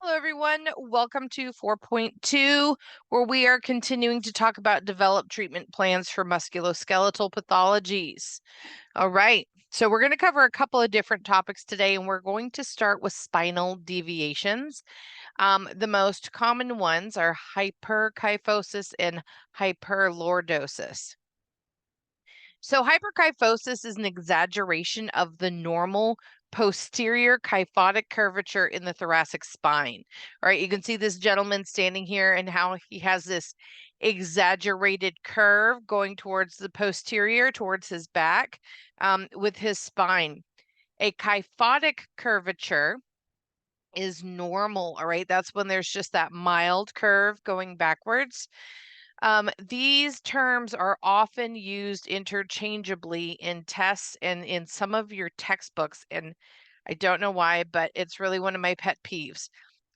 Hello, everyone. Welcome to 4.2, where we are continuing to talk about developed treatment plans for musculoskeletal pathologies. All right, so we're going to cover a couple of different topics today, and we're going to start with spinal deviations. The most common ones are hyperkyphosis and hyperlordosis. So hyperkyphosis is an exaggeration of the normal posterior kyphotic curvature in the thoracic spine. All right, you can see this gentleman standing here and how he has this exaggerated curve going towards the posterior, towards his back, with his spine. A kyphotic curvature is normal, all right? That's when there's just that mild curve going backwards. These terms are often used interchangeably in tests and in some of your textbooks, and I don't know why, but it's really one of my pet peeves.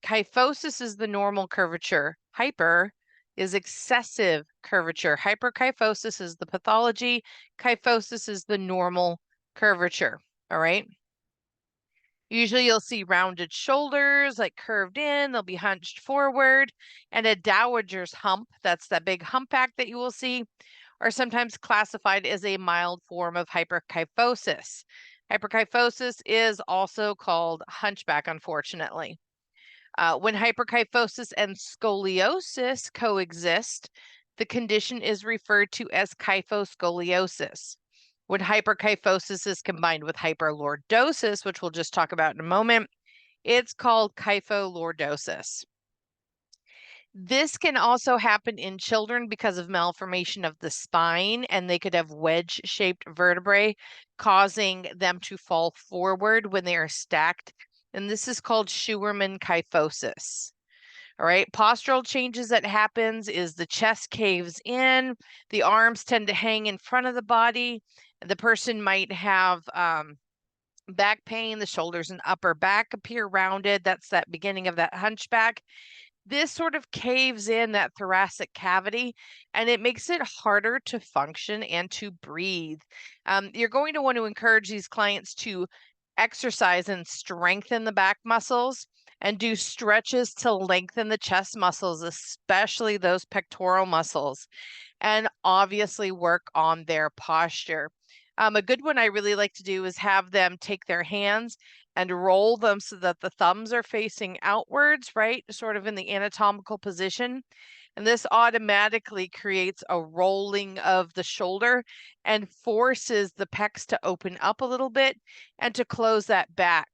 Kyphosis is the normal curvature. Hyper is excessive curvature. Hyperkyphosis is the pathology. Kyphosis is the normal curvature, all right? Usually you'll see rounded shoulders, like curved in, they'll be hunched forward, and a dowager's hump, that's that big humpback that you will see, are sometimes classified as a mild form of hyperkyphosis. Hyperkyphosis is also called hunchback, unfortunately. When hyperkyphosis and scoliosis coexist, the condition is referred to as kyphoscoliosis. When hyperkyphosis is combined with hyperlordosis, which we'll just talk about in a moment, it's called kypholordosis. This can also happen in children because of malformation of the spine, and they could have wedge-shaped vertebrae, causing them to fall forward when they are stacked. And this is called Scheuermann kyphosis. All right, postural changes that happens is the chest caves in, the arms tend to hang in front of the body, the person might have back pain, the shoulders and upper back appear rounded. That's that beginning of that hunchback. This sort of caves in that thoracic cavity, and it makes it harder to function and to breathe. You're going to want to encourage these clients to exercise and strengthen the back muscles and do stretches to lengthen the chest muscles, especially those pectoral muscles, and obviously work on their posture. A good one I really like to do is have them take their hands and roll them so that the thumbs are facing outwards, right? Sort of in the anatomical position. And this automatically creates a rolling of the shoulder and forces the pecs to open up a little bit and to close that back.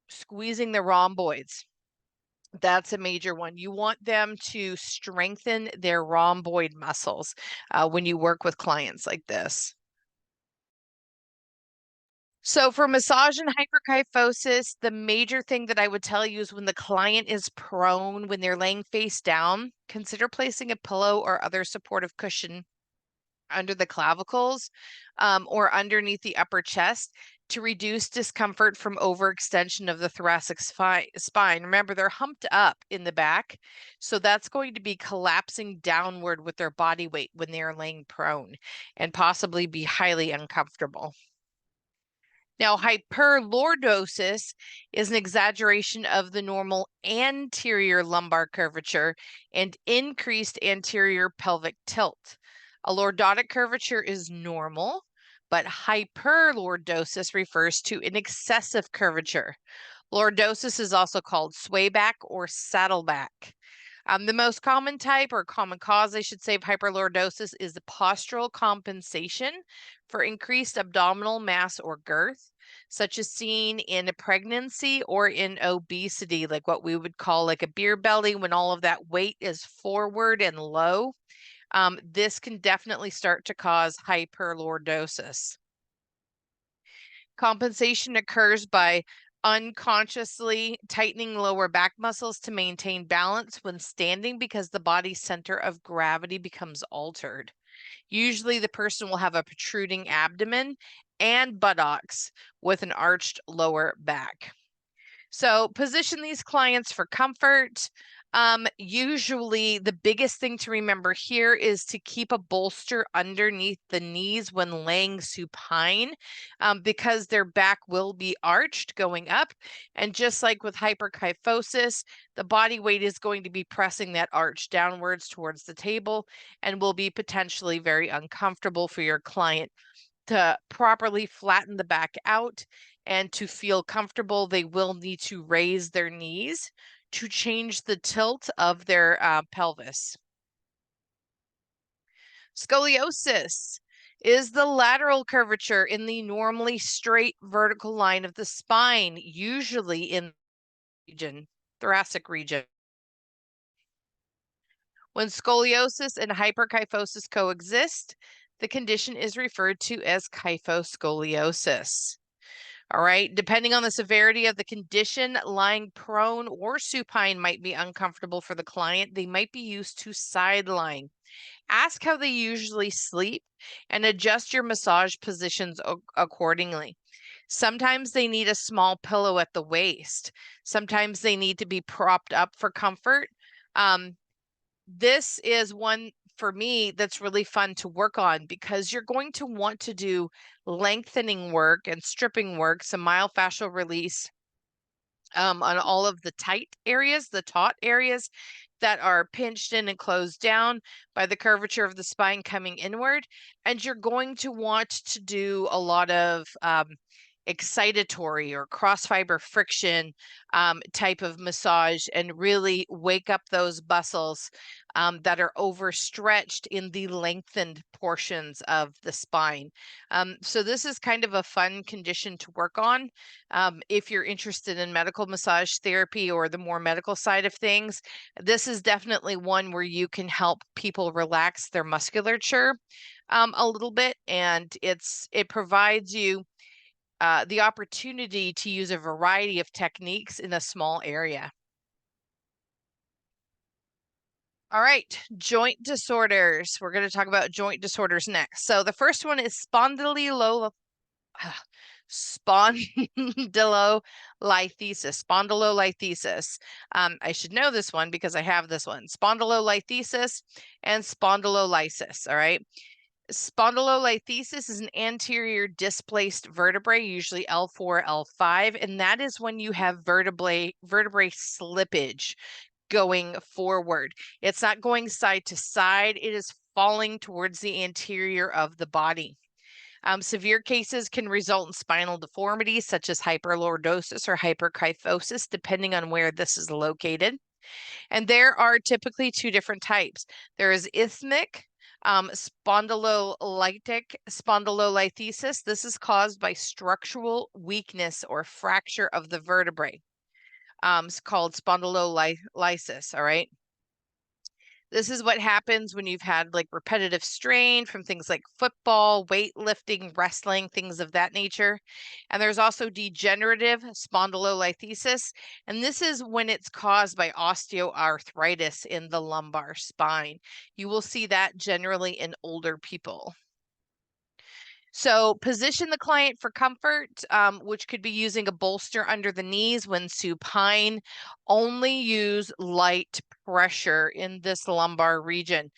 Squeezing the rhomboids. That's a major one. You want them to strengthen their rhomboid muscles when you work with clients like this. So for massage and hyperkyphosis, the major thing that I would tell you is when the client is prone, when they're laying face down, consider placing a pillow or other supportive cushion under the clavicles or underneath the upper chest to reduce discomfort from overextension of the thoracic spine. Remember, they're humped up in the back, so that's going to be collapsing downward with their body weight when they're laying prone and possibly be highly uncomfortable. Now, hyperlordosis is an exaggeration of the normal anterior lumbar curvature and increased anterior pelvic tilt. A lordotic curvature is normal, but hyperlordosis refers to an excessive curvature. Lordosis is also called swayback or saddleback. The most common type or common cause, I should say, of hyperlordosis is the postural compensation for increased abdominal mass or girth, such as seen in a pregnancy or in obesity, like what we would call like a beer belly when all of that weight is forward and low. This can definitely start to cause hyperlordosis. Compensation occurs by unconsciously tightening lower back muscles to maintain balance when standing because the body's center of gravity becomes altered. Usually the person will have a protruding abdomen and buttocks with an arched lower back. So position these clients for comfort. Usually the biggest thing to remember here is to keep a bolster underneath the knees when laying supine, because their back will be arched going up. And just like with hyperkyphosis, the body weight is going to be pressing that arch downwards towards the table and will be potentially very uncomfortable for your client. To properly flatten the back out and to feel comfortable, they will need to raise their knees to change the tilt of their pelvis. Scoliosis is the lateral curvature in the normally straight vertical line of the spine, usually in the region, thoracic region. When scoliosis and hyperkyphosis coexist, the condition is referred to as kyphoscoliosis. All right, depending on the severity of the condition, lying prone or supine might be uncomfortable for the client. They might be used to side lying. Ask how they usually sleep and adjust your massage positions accordingly. Sometimes they need a small pillow at the waist. Sometimes they need to be propped up for comfort. This is one for me that's really fun to work on because you're going to want to do lengthening work and stripping work, some myofascial release on all of the tight areas, the taut areas that are pinched in and closed down by the curvature of the spine coming inward. And you're going to want to do a lot of excitatory or cross fiber friction type of massage and really wake up those muscles that are overstretched in the lengthened portions of the spine. So this is kind of a fun condition to work on. If you're interested in medical massage therapy or the more medical side of things, this is definitely one where you can help people relax their musculature a little bit, and it provides you the opportunity to use a variety of techniques in a small area. All right, joint disorders. We're going to talk about joint disorders next. So the first one is spondylolisthesis. Spondylolisthesis. I should know this one because I have this one. Spondylolisthesis and spondylolysis. All right. Spondylolisthesis is an anterior displaced vertebrae, usually L4, L5, and that is when you have vertebrae slippage going forward. It's not going side to side, it is falling towards the anterior of the body. Severe cases can result in spinal deformities such as hyperlordosis or hyperkyphosis, depending on where this is located. And there are typically two different types. There is isthmic spondylolytic spondylolisthesis. This is caused by structural weakness or fracture of the vertebrae. It's called spondylolysis, all right? This is what happens when you've had like repetitive strain from things like football, weightlifting, wrestling, things of that nature. And there's also degenerative spondylolisthesis. And this is when it's caused by osteoarthritis in the lumbar spine. You will see that generally in older people. So position the client for comfort, which could be using a bolster under the knees when supine. Only use light pressure in this lumbar region.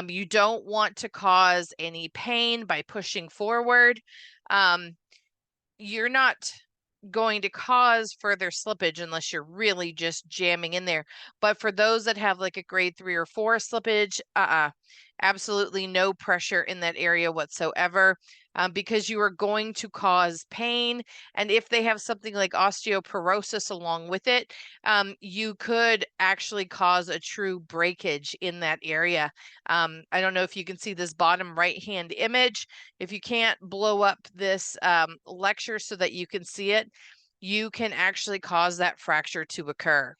You don't want to cause any pain by pushing forward. You're not going to cause further slippage unless you're really just jamming in there. But for those that have like a grade 3 or 4 slippage, absolutely no pressure in that area whatsoever, because you are going to cause pain. And if they have something like osteoporosis along with it, you could actually cause a true breakage in that area. I don't know if you can see this bottom right-hand image. If you can't blow up this lecture so that you can see it, you can actually cause that fracture to occur.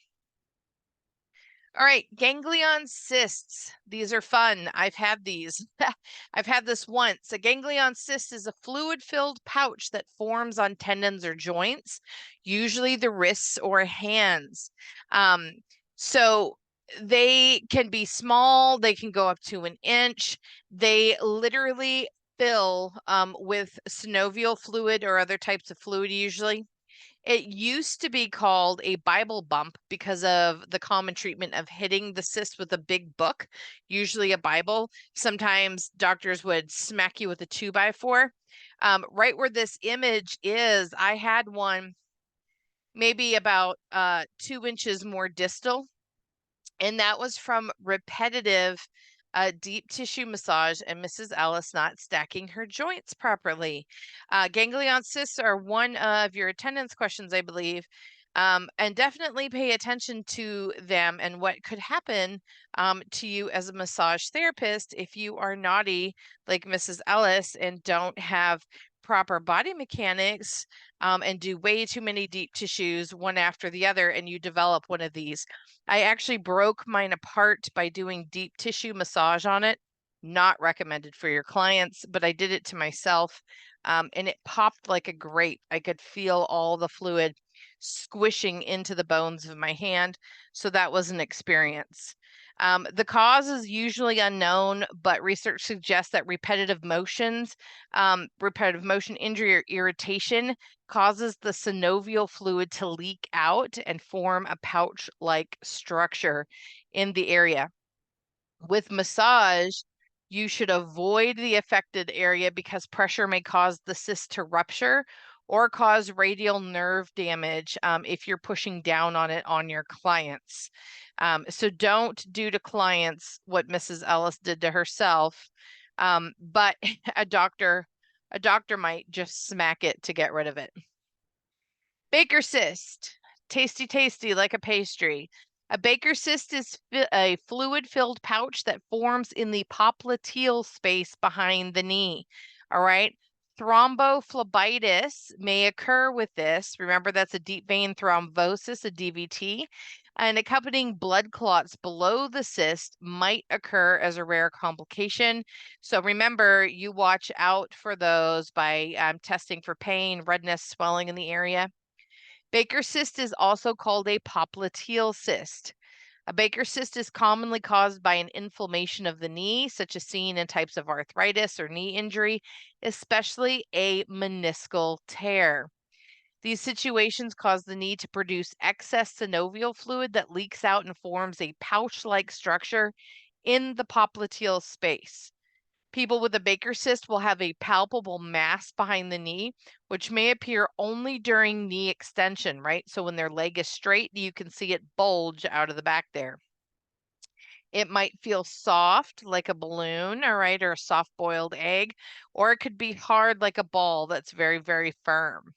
All right, ganglion cysts. These are fun. I've had these. I've had this once. A ganglion cyst is a fluid-filled pouch that forms on tendons or joints, usually the wrists or hands. So they can be small. They can go up to an inch. They literally fill with synovial fluid or other types of fluid usually. It used to be called a Bible bump because of the common treatment of hitting the cyst with a big book, usually a Bible. Sometimes doctors would smack you with a 2x4. Right where this image is, I had one maybe about 2 inches more distal, and that was from repetitive deep tissue massage and Mrs. Ellis not stacking her joints properly. Ganglion cysts are one of your attendance questions, I believe. And definitely pay attention to them and what could happen to you as a massage therapist if you are naughty like Mrs. Ellis and don't have proper body mechanics and do way too many deep tissues one after the other, and you develop one of these. I actually broke mine apart by doing deep tissue massage on it. Not recommended for your clients, but I did it to myself, and it popped like a grape. I could feel all the fluid squishing into the bones of my hand. So that was an experience. The cause is usually unknown, but research suggests that repetitive motion injury or irritation causes the synovial fluid to leak out and form a pouch-like structure in the area. With massage, you should avoid the affected area because pressure may cause the cyst to rupture or cause radial nerve damage if you're pushing down on it on your clients. So don't do to clients what Mrs. Ellis did to herself, but a doctor might just smack it to get rid of it. Baker cyst, tasty like a pastry. A Baker cyst is a fluid-filled pouch that forms in the popliteal space behind the knee. All right. Thrombophlebitis may occur with this. Remember, that's a deep vein thrombosis, a DVT. And accompanying blood clots below the cyst might occur as a rare complication. So remember, you watch out for those by testing for pain, redness, swelling in the area. Baker cyst is also called a popliteal cyst. A Baker cyst is commonly caused by an inflammation of the knee, such as seen in types of arthritis or knee injury, especially a meniscal tear. These situations cause the knee to produce excess synovial fluid that leaks out and forms a pouch-like structure in the popliteal space. People with a Baker cyst will have a palpable mass behind the knee, which may appear only during knee extension, right? So when their leg is straight, you can see it bulge out of the back there. It might feel soft like a balloon, all right, or a soft boiled egg, or it could be hard like a ball that's very, very firm.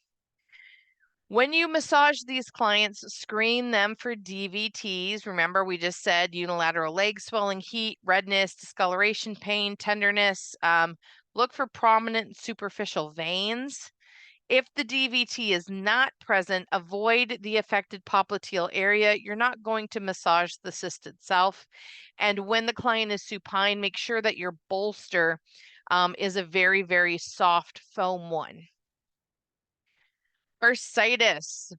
When you massage these clients, screen them for DVTs. Remember, we just said unilateral leg swelling, heat, redness, discoloration, pain, tenderness. Look for prominent superficial veins. If the DVT is not present, avoid the affected popliteal area. You're not going to massage the cyst itself. And when the client is supine, make sure that your bolster is a very, very soft foam one. Bursitis.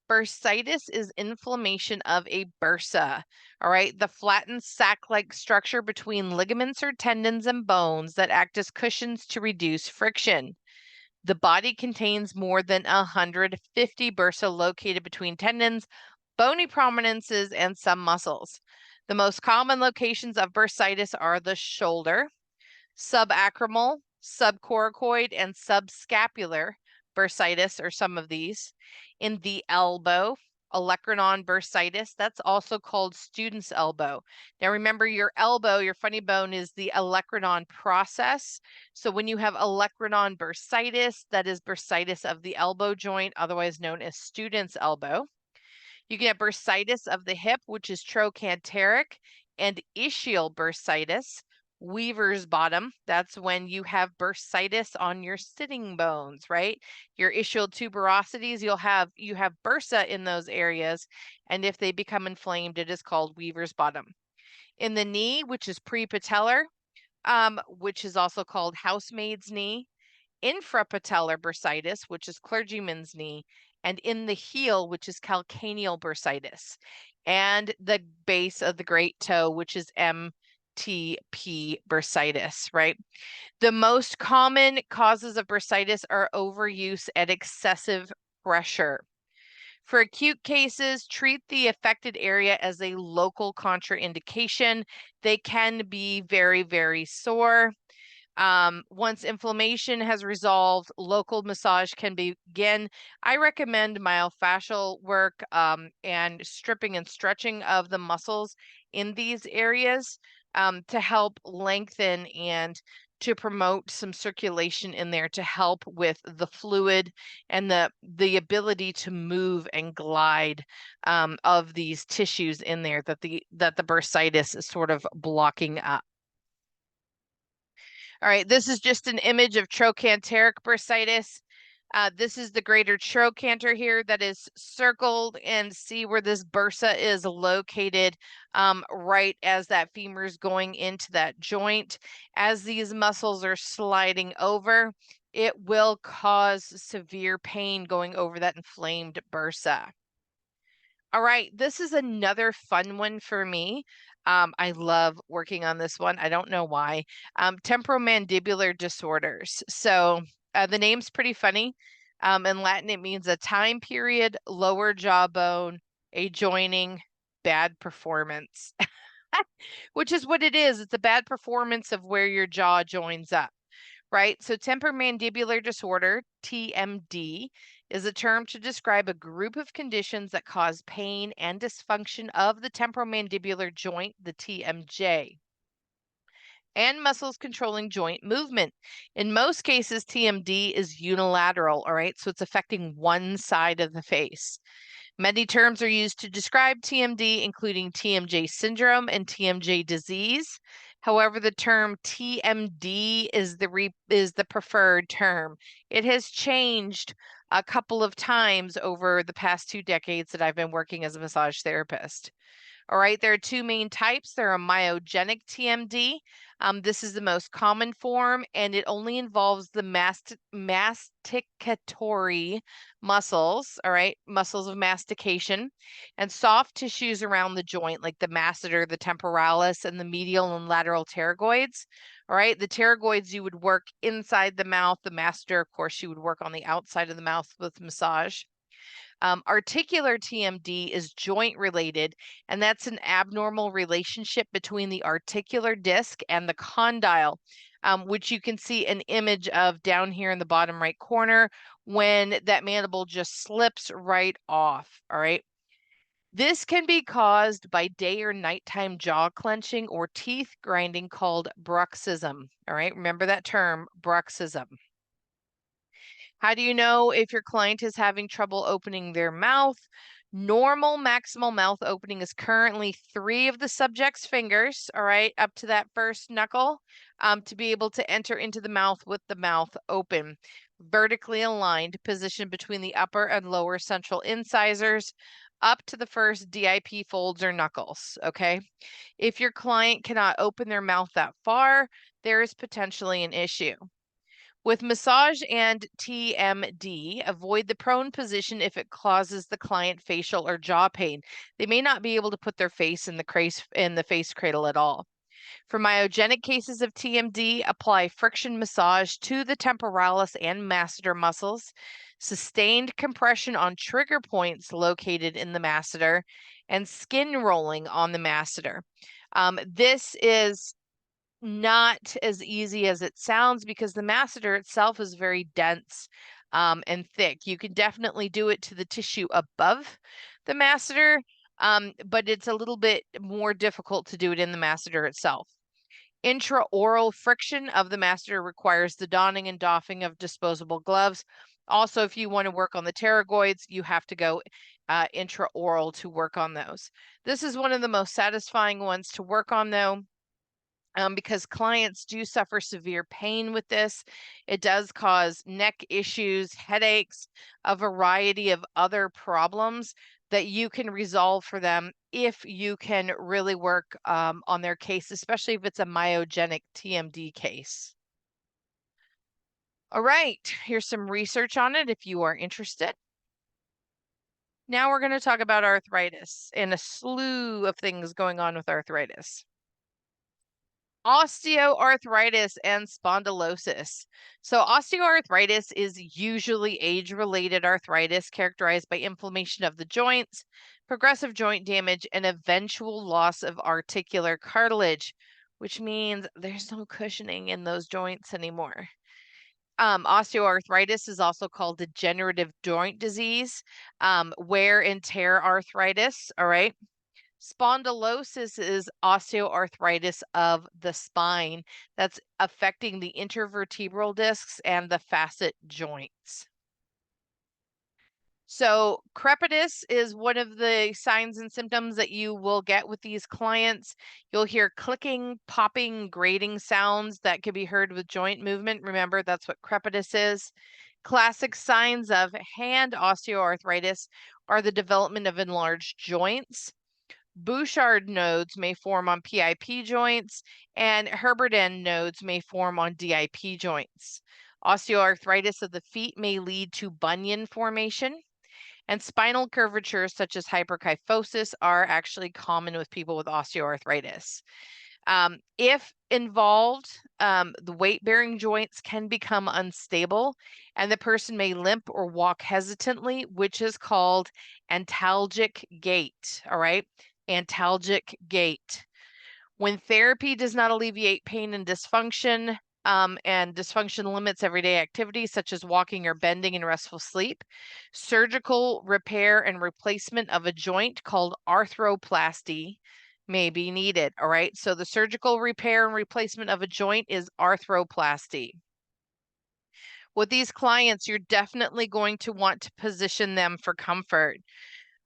Bursitis is inflammation of a bursa, all right? The flattened sac-like structure between ligaments or tendons and bones that act as cushions to reduce friction. The body contains more than 150 bursa located between tendons, bony prominences, and some muscles. The most common locations of bursitis are the shoulder, subacromial, subcoracoid, and subscapular bursitis are some of these. In the elbow, olecranon bursitis, that's also called student's elbow. Now remember, your elbow, your funny bone, is the olecranon process. So when you have olecranon bursitis, that is bursitis of the elbow joint, otherwise known as student's elbow. You can have bursitis of the hip, which is trochanteric, and ischial bursitis. Weaver's bottom, that's when you have bursitis on your sitting bones, right? Your ischial tuberosities, you have bursa in those areas, and if they become inflamed, it is called Weaver's bottom. In the knee, which is prepatellar, which is also called housemaid's knee, infrapatellar bursitis, which is clergyman's knee, and in the heel, which is calcaneal bursitis, and the base of the great toe, which is TP bursitis, right? The most common causes of bursitis are overuse and excessive pressure. For acute cases, treat the affected area as a local contraindication. They can be very, very sore. Once inflammation has resolved, local massage can begin. I recommend myofascial work and stripping and stretching of the muscles in these areas to help lengthen and to promote some circulation in there to help with the fluid and the ability to move and glide of these tissues in there that the bursitis is sort of blocking up. All right, this is just an image of trochanteric bursitis. This is the greater trochanter here that is circled, and see where this bursa is located right as that femur is going into that joint. As these muscles are sliding over, it will cause severe pain going over that inflamed bursa. All right, this is another fun one for me. I love working on this one. I don't know why. Temporomandibular disorders. So the name's pretty funny. In Latin, it means a time period, lower jawbone, a joining, bad performance, which is what it is. It's a bad performance of where your jaw joins up. Right? So temporomandibular disorder, TMD, is a term to describe a group of conditions that cause pain and dysfunction of the temporomandibular joint, the TMJ, and muscles controlling joint movement. In most cases, TMD is unilateral, all right? So it's affecting one side of the face. Many terms are used to describe TMD, including TMJ syndrome and TMJ disease. However, the term TMD is the preferred term. It has changed a couple of times over the past 2 decades that I've been working as a massage therapist. All right, there are two main types. There are myogenic TMD. This is the most common form, and it only involves the masticatory muscles, all right, muscles of mastication, and soft tissues around the joint, like the masseter, the temporalis, and the medial and lateral pterygoids. All right, the pterygoids you would work inside the mouth. The masseter, of course, you would work on the outside of the mouth with massage. Articular TMD is joint related, and that's an abnormal relationship between the articular disc and the condyle, which you can see an image of down here in the bottom right corner when that mandible just slips right off. All right. This can be caused by day or nighttime jaw clenching or teeth grinding called bruxism. All right. Remember that term, bruxism. How do you know if your client is having trouble opening their mouth? Normal maximal mouth opening is currently 3 of the subject's fingers, all right, up to that first knuckle, to be able to enter into the mouth with the mouth open. Vertically aligned position between the upper and lower central incisors up to the first DIP folds or knuckles, okay? If your client cannot open their mouth that far, there is potentially an issue. With massage and TMD, avoid the prone position if it causes the client facial or jaw pain. They may not be able to put their face in the face cradle at all. For myogenic cases of TMD, apply friction massage to the temporalis and masseter muscles, sustained compression on trigger points located in the masseter, and skin rolling on the masseter. This is not as easy as it sounds because the masseter itself is very dense and thick. You can definitely do it to the tissue above the masseter, but it's a little bit more difficult to do it in the masseter itself. Intraoral friction of the masseter requires the donning and doffing of disposable gloves. Also, if you want to work on the pterygoids, you have to go intraoral to work on those. This is one of the most satisfying ones to work on, though. Because clients do suffer severe pain with this. It does cause neck issues, headaches, a variety of other problems that you can resolve for them if you can really work on their case, especially if it's a myogenic TMD case. All right, here's some research on it if you are interested. Now we're going to talk about arthritis and a slew of things going on with arthritis. Osteoarthritis and spondylosis. So osteoarthritis is usually age-related arthritis characterized by inflammation of the joints, progressive joint damage, and eventual loss of articular cartilage, which means there's no cushioning in those joints anymore. Osteoarthritis is also called degenerative joint disease, wear and tear arthritis, all right? Spondylosis is osteoarthritis of the spine that's affecting the intervertebral discs and the facet joints. So, crepitus is one of the signs and symptoms that you will get with these clients. You'll hear clicking, popping, grating sounds that can be heard with joint movement. Remember, that's what crepitus is. Classic signs of hand osteoarthritis are the development of enlarged joints. Bouchard nodes may form on PIP joints, and Herberden nodes may form on DIP joints. Osteoarthritis of the feet may lead to bunion formation, and spinal curvatures such as hyperkyphosis are actually common with people with osteoarthritis. If involved, the weight-bearing joints can become unstable, and the person may limp or walk hesitantly, which is called antalgic gait, all right? Antalgic gait. When therapy does not alleviate pain and dysfunction limits everyday activities such as walking or bending in restful sleep, surgical repair and replacement of a joint called arthroplasty may be needed. All right. So the surgical repair and replacement of a joint is arthroplasty. With these clients, you're definitely going to want to position them for comfort.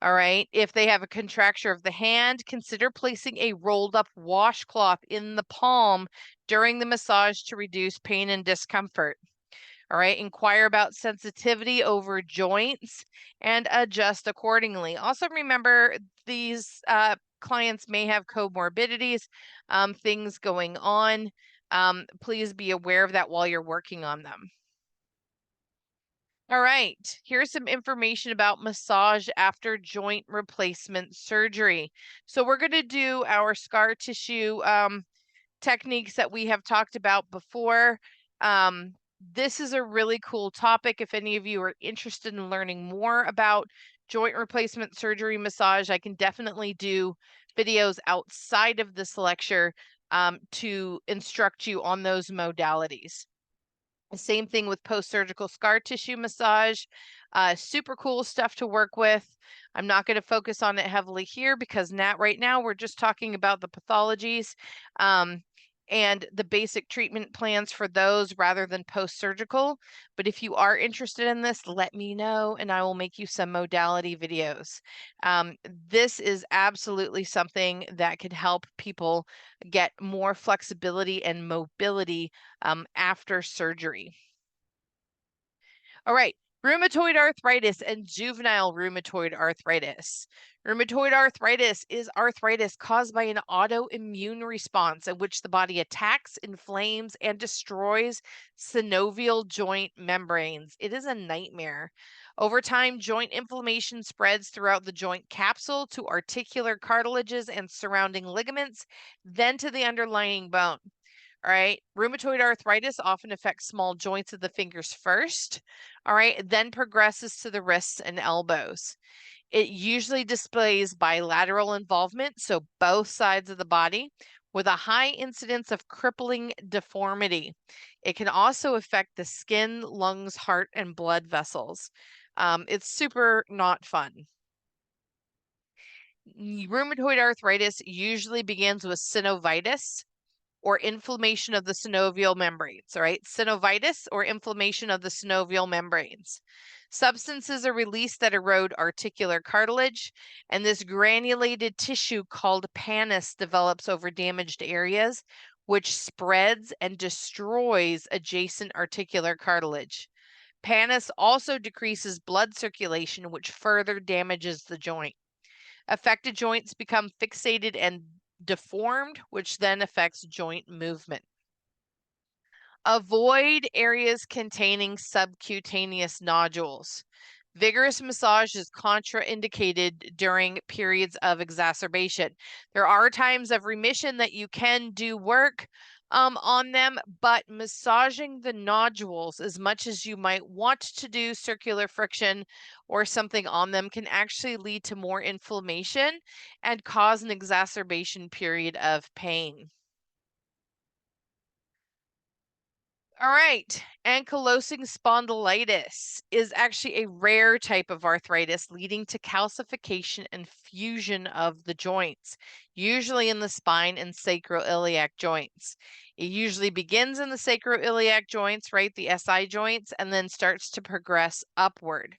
All right. If they have a contracture of the hand, consider placing a rolled up washcloth in the palm during the massage to reduce pain and discomfort. All right. Inquire about sensitivity over joints and adjust accordingly. Also, remember these clients may have comorbidities, things going on. Please be aware of that while you're working on them. All right, here's some information about massage after joint replacement surgery. So we're going to do our scar tissue techniques that we have talked about before. This is a really cool topic. If any of you are interested in learning more about joint replacement surgery massage, I can definitely do videos outside of this lecture to instruct you on those modalities. Same thing with post-surgical scar tissue massage. Super cool stuff to work with. I'm not going to focus on it heavily here because right now we're just talking about the pathologies and the basic treatment plans for those rather than post-surgical. But if you are interested in this, let me know and I will make you some modality videos. This is absolutely something that could help people get more flexibility and mobility after surgery. All right, rheumatoid arthritis and juvenile rheumatoid arthritis. Rheumatoid arthritis is arthritis caused by an autoimmune response in which the body attacks, inflames, and destroys synovial joint membranes. It is a nightmare. Over time, joint inflammation spreads throughout the joint capsule to articular cartilages and surrounding ligaments, then to the underlying bone. All right. Rheumatoid arthritis often affects small joints of the fingers first. All right. Then progresses to the wrists and elbows. It usually displays bilateral involvement, so both sides of the body, with a high incidence of crippling deformity. It can also affect the skin, lungs, heart, and blood vessels. It's super not fun. Rheumatoid arthritis usually begins with synovitis, or inflammation of the synovial membranes, all right? Synovitis or inflammation of the synovial membranes. Substances are released that erode articular cartilage, and this granulated tissue called pannus develops over damaged areas, which spreads and destroys adjacent articular cartilage. Pannus also decreases blood circulation, which further damages the joint. Affected joints become fixated and deformed, which then affects joint movement. Avoid areas containing subcutaneous nodules. Vigorous massage is contraindicated during periods of exacerbation. There are times of remission that you can do work on them, but massaging the nodules as much as you might want to do circular friction or something on them can actually lead to more inflammation and cause an exacerbation period of pain. All right, ankylosing spondylitis is actually a rare type of arthritis leading to calcification and fusion of the joints, usually in the spine and sacroiliac joints. It usually begins in the sacroiliac joints, right, the SI joints, and then starts to progress upward.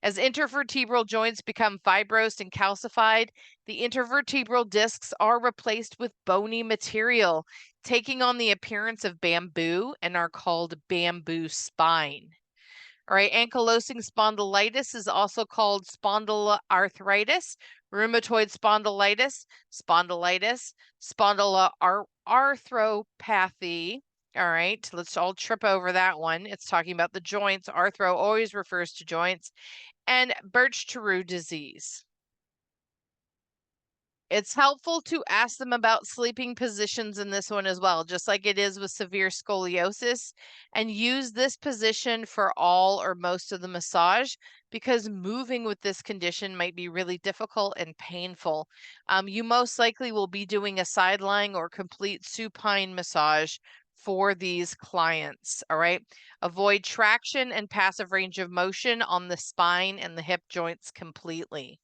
As intervertebral joints become fibrosed and calcified, the intervertebral discs are replaced with bony material, taking on the appearance of bamboo and are called bamboo spine. All right, ankylosing spondylitis is also called spondyloarthritis, rheumatoid spondylitis, spondyloarthropathy. All right, let's all trip over that one. It's talking about the joints. Arthro always refers to joints. And Birch-Tarrou disease. It's helpful to ask them about sleeping positions in this one as well, just like it is with severe scoliosis, and use this position for all or most of the massage because moving with this condition might be really difficult and painful. You most likely will be doing a side lying or complete supine massage for these clients, all right? Avoid traction and passive range of motion on the spine and the hip joints completely.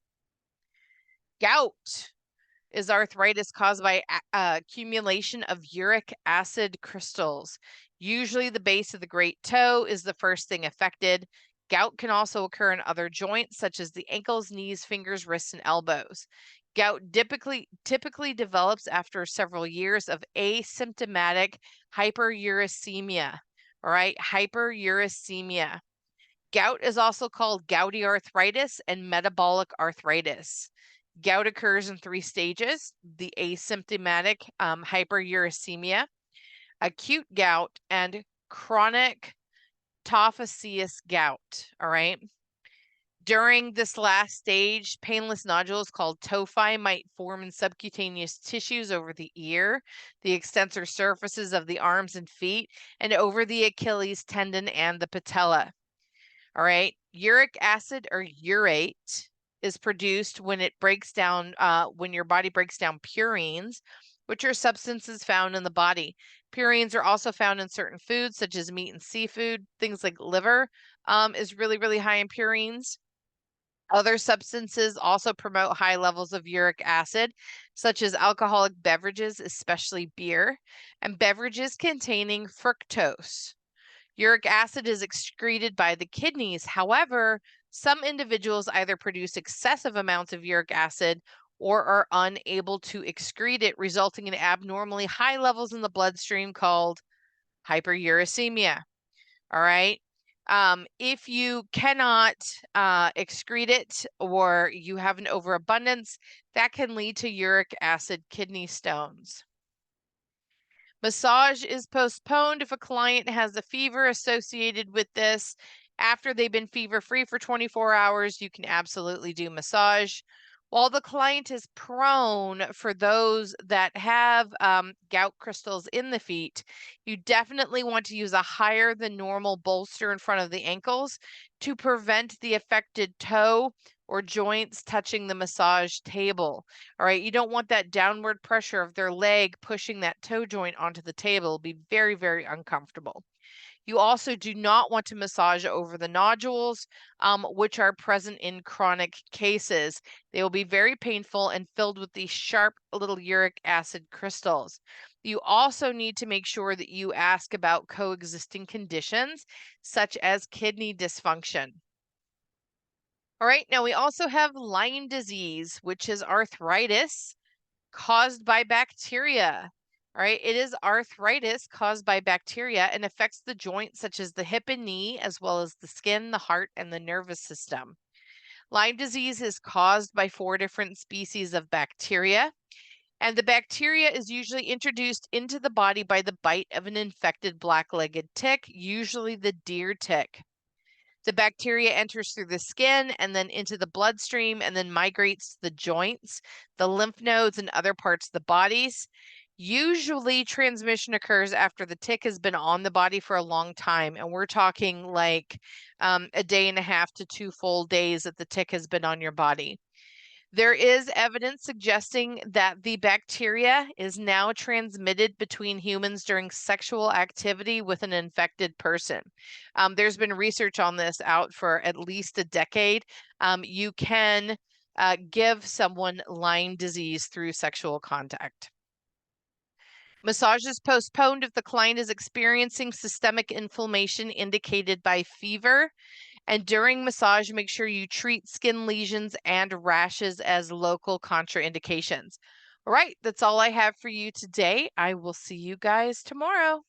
Gout is arthritis caused by accumulation of uric acid crystals. Usually the base of the great toe is the first thing affected. Gout can also occur in other joints such as the ankles, knees, fingers, wrists, and elbows. Gout typically develops after several years of asymptomatic hyperuricemia. All right, hyperuricemia. Gout is also called gouty arthritis and metabolic arthritis. Gout occurs in 3 stages: the asymptomatic hyperuricemia, acute gout, and chronic tophaceous gout. All right. During this last stage, painless nodules called tophi might form in subcutaneous tissues over the ear, the extensor surfaces of the arms and feet, and over the Achilles tendon and the patella. All right. Uric acid or urate is produced when it breaks down, when your body breaks down purines, which are substances found in the body. Purines are also found in certain foods, such as meat and seafood. Things like liver is really, really high in purines. Other substances also promote high levels of uric acid, such as alcoholic beverages, especially beer, and beverages containing fructose. Uric acid is excreted by the kidneys. However, some individuals either produce excessive amounts of uric acid or are unable to excrete it, resulting in abnormally high levels in the bloodstream called hyperuricemia. All right. If you cannot excrete it or you have an overabundance, that can lead to uric acid kidney stones. Massage is postponed if a client has a fever associated with this. After they've been fever-free for 24 hours, you can absolutely do massage. While the client is prone, for those that have gout crystals in the feet, you definitely want to use a higher than normal bolster in front of the ankles to prevent the affected toe or joints touching the massage table. All right, you don't want that downward pressure of their leg pushing that toe joint onto the table. It'll be very, very uncomfortable. You also do not want to massage over the nodules, which are present in chronic cases. They will be very painful and filled with these sharp little uric acid crystals. You also need to make sure that you ask about coexisting conditions, such as kidney dysfunction. All right, now we also have Lyme disease, which is arthritis caused by bacteria. All right, it is arthritis caused by bacteria and affects the joints such as the hip and knee, as well as the skin, the heart, and the nervous system. Lyme disease is caused by 4 different species of bacteria, and the bacteria is usually introduced into the body by the bite of an infected black-legged tick, usually the deer tick. The bacteria enters through the skin and then into the bloodstream and then migrates to the joints, the lymph nodes, and other parts of the bodies. Usually, transmission occurs after the tick has been on the body for a long time, and we're talking like a day and a half to 2 full days that the tick has been on your body. There is evidence suggesting that the bacteria is now transmitted between humans during sexual activity with an infected person. There's been research on this out for at least a decade. You can give someone Lyme disease through sexual contact. Massage is postponed if the client is experiencing systemic inflammation indicated by fever. And during massage, make sure you treat skin lesions and rashes as local contraindications. All right, that's all I have for you today. I will see you guys tomorrow.